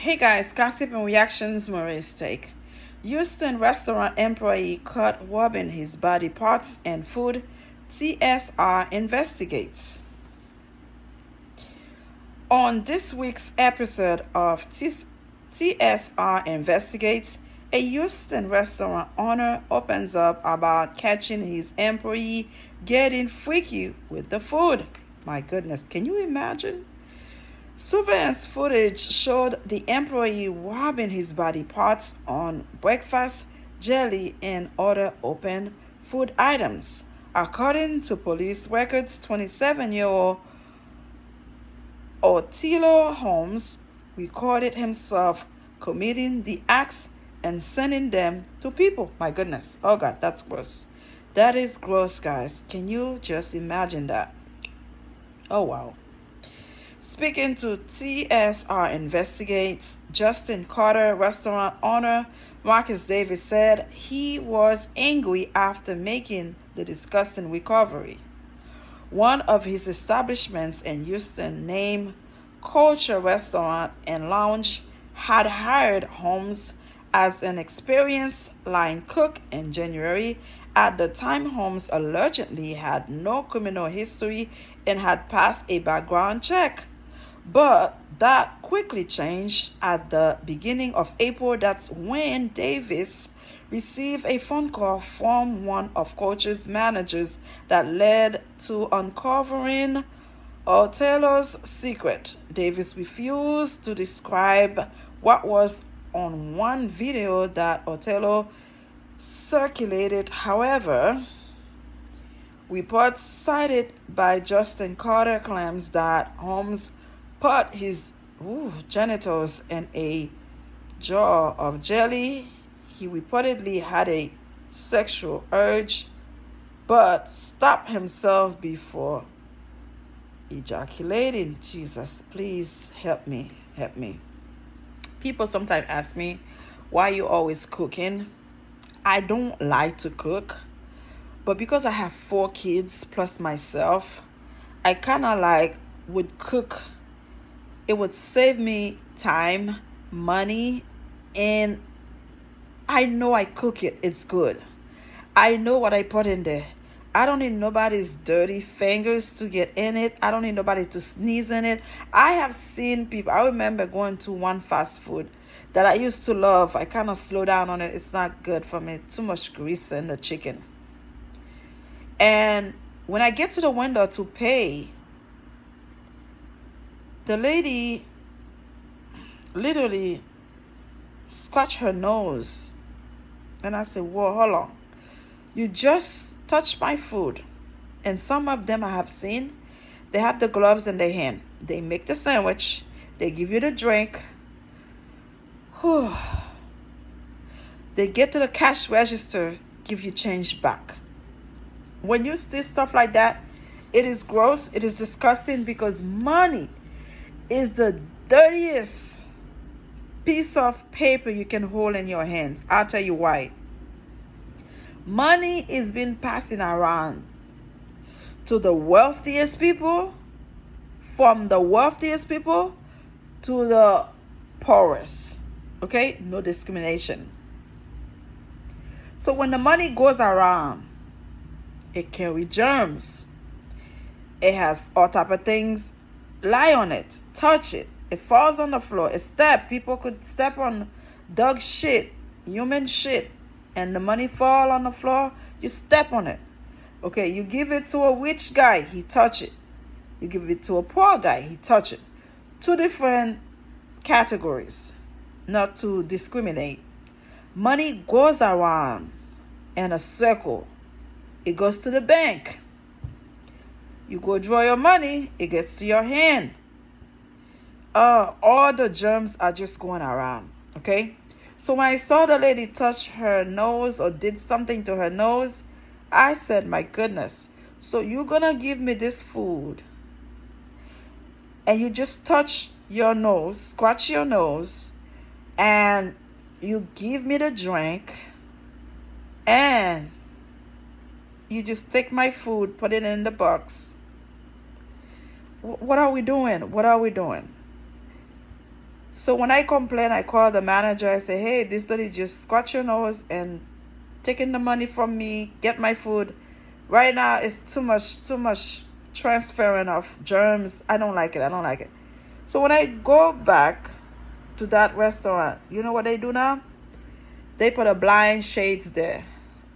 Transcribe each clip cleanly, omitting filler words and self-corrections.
Hey guys, gossip and reactions, Maurice take. Houston restaurant employee caught robbing his body parts and food. TSR investigates. On this week's episode of TSR Investigates, a Houston restaurant owner opens up about catching his employee getting freaky with the food. My goodness, can you imagine? Surveillance footage showed the employee robbing his body parts on breakfast, jelly, and other open food items. According to police records, 27-year-old Otilo Holmes recorded himself committing the acts and sending them to people. My goodness. Oh God, that's gross. That is gross, guys. Can you just imagine that? Oh wow. Speaking to TSR Investigates, Justin Carter, restaurant owner Marcus Davis, said he was angry after making the disgusting recovery. One of his establishments in Houston, named Culture Restaurant and Lounge, had hired Holmes as an experienced line cook in January. At the time, Holmes allegedly had no criminal history and had passed a background check. But that quickly changed at the beginning of April. That's when Davis received a phone call from one of Culture's managers that led to uncovering Otelo's secret. Davis refused to describe what was on one video that Otelo circulated. However, reports cited by Justin Carter claims that Holmes put his genitals in a jar of jelly. He reportedly had a sexual urge, but stopped himself before ejaculating. Jesus, please help me. People sometimes ask me, why you always cooking? I don't like to cook, but because I have 4 kids plus myself, I kind of would cook. It would save me time, money, and I know I cook it. It's good. I know what I put in there. I don't need nobody's dirty fingers to get in it. I don't need nobody to sneeze in it. I have seen people. I remember going to one fast food that I used to love. I kind of slow down on it. It's not good for me. Too much grease in the chicken. And when I get to the window to pay, the lady literally scratched her nose. And I said, whoa, hold on. You just touched my food. And some of them I have seen, they have the gloves in their hand. They make the sandwich. They give you the drink. Whew. They get to the cash register, give you change back. When you see stuff like that, it is gross. It is disgusting because money is the dirtiest piece of paper you can hold in your hands. I'll tell you why. Money is being passing around to the wealthiest people, from the wealthiest people to the poorest. Okay? No discrimination. So when the money goes around, it carries germs. It has all type of things lie on it, touch it. It falls on the floor. It step. People could step on dog shit, human shit, and the money fall on the floor. You step on it. Okay, you give it to a rich guy, he touch it. You give it to a poor guy, he touch it. 2 different categories, not to discriminate. Money goes around in a circle. It goes to the bank. You go draw your money, it gets to your hand. All the germs are just going around. Okay? So when I saw the lady touch her nose or did something to her nose, I said, my goodness. So you're going to give me this food and you just touch your nose, scratch your nose, and you give me the drink and you just take my food, put it in the box. What are we doing? So when I complain, I call the manager. I say, hey, this lady just scratch your nose and taking the money from me, get my food. Right now, it's too much transferring of germs. I don't like it. I don't like it. So when I go back to that restaurant, you know what they do now? They put a blind shades there.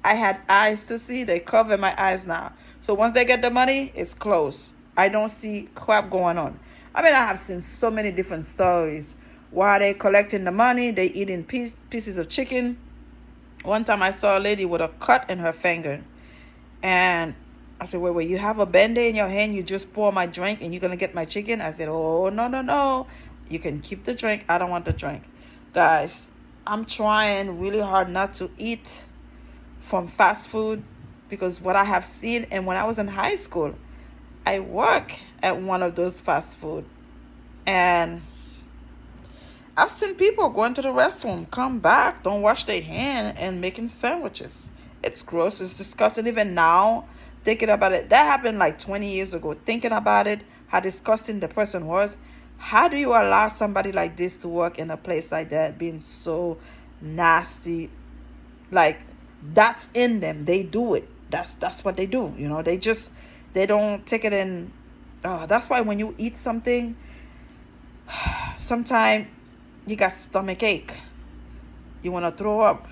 I had eyes to see. They cover my eyes now. So once they get the money, it's closed. I don't see crap going on. I mean, I have seen so many different stories. While they collecting the money, they eating pieces of chicken. One time I saw a lady with a cut in her finger. And I said, wait, you have a Band-Aid in your hand? You just pour my drink and you're going to get my chicken? I said, oh, no. You can keep the drink. I don't want the drink. Guys, I'm trying really hard not to eat from fast food because what I have seen, and when I was in high school, I work at one of those fast food, and I've seen people going to the restroom, come back, don't wash their hand, and making sandwiches. It's gross. It's disgusting. Even now, thinking about it, that happened like 20 years ago. Thinking about it, how disgusting the person was. How do you allow somebody like this to work in a place like that, being so nasty? Like, that's in them. They do it. That's what they do. You know, they don't take it in. That's why when you eat something, sometimes you got stomach ache. You want to throw up.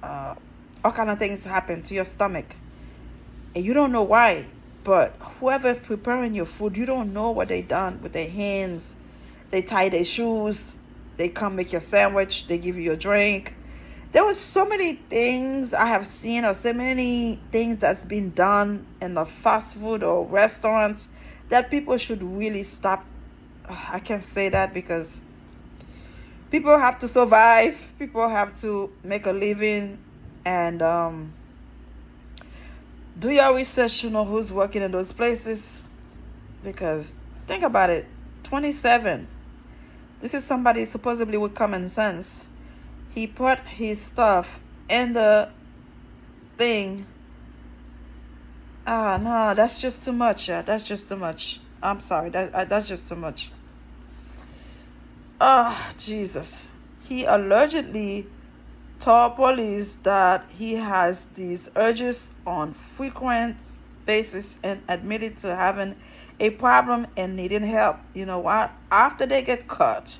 All kind of things happen to your stomach. And you don't know why. But whoever preparing your food, you don't know what they done with their hands. They tie their shoes. They come make your sandwich. They give you a drink. There was so many things I have seen, or so many things that's been done in the fast food or restaurants that people should really stop. I can't say that because people have to survive. People have to make a living. And do your research to know who's working in those places. Because think about it. 27. This is somebody supposedly with common sense. He put his stuff in the thing. No, that's just too much. Yeah, that's just too much. I'm sorry. That's just too much. Jesus. He allegedly told police that he has these urges on frequent basis and admitted to having a problem and needing help. You know what? After they get caught,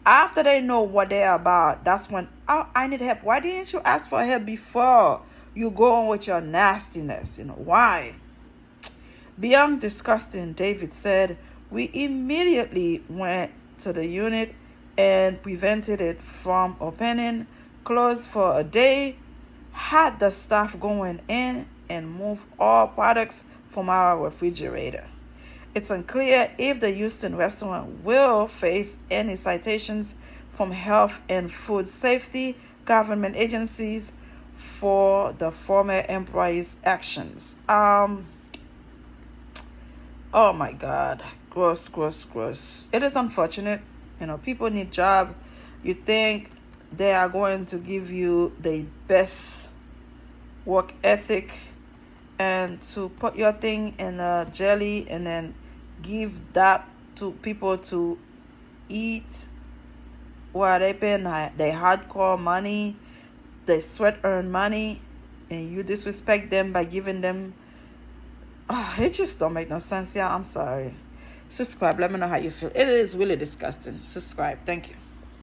after they know what they're about, that's when, I need help. Why didn't you ask for help before you go on with your nastiness? You know, why? Beyond disgusting, David said, we immediately went to the unit and prevented it from opening, closed for a day, had the staff going in and move all products from our refrigerator. It's unclear if the Houston restaurant will face any citations from health and food safety government agencies for the former employees' actions. Oh my God. Gross. It is unfortunate. You know, people need job. You think they are going to give you the best work ethic and to put your thing in a jelly and then give that to people to eat while they paying their hardcore money, they sweat earned money, and you disrespect them by giving them. It just don't make no sense. Yeah, I'm sorry. Subscribe. Let me know how you feel. It is really disgusting. Subscribe. Thank you.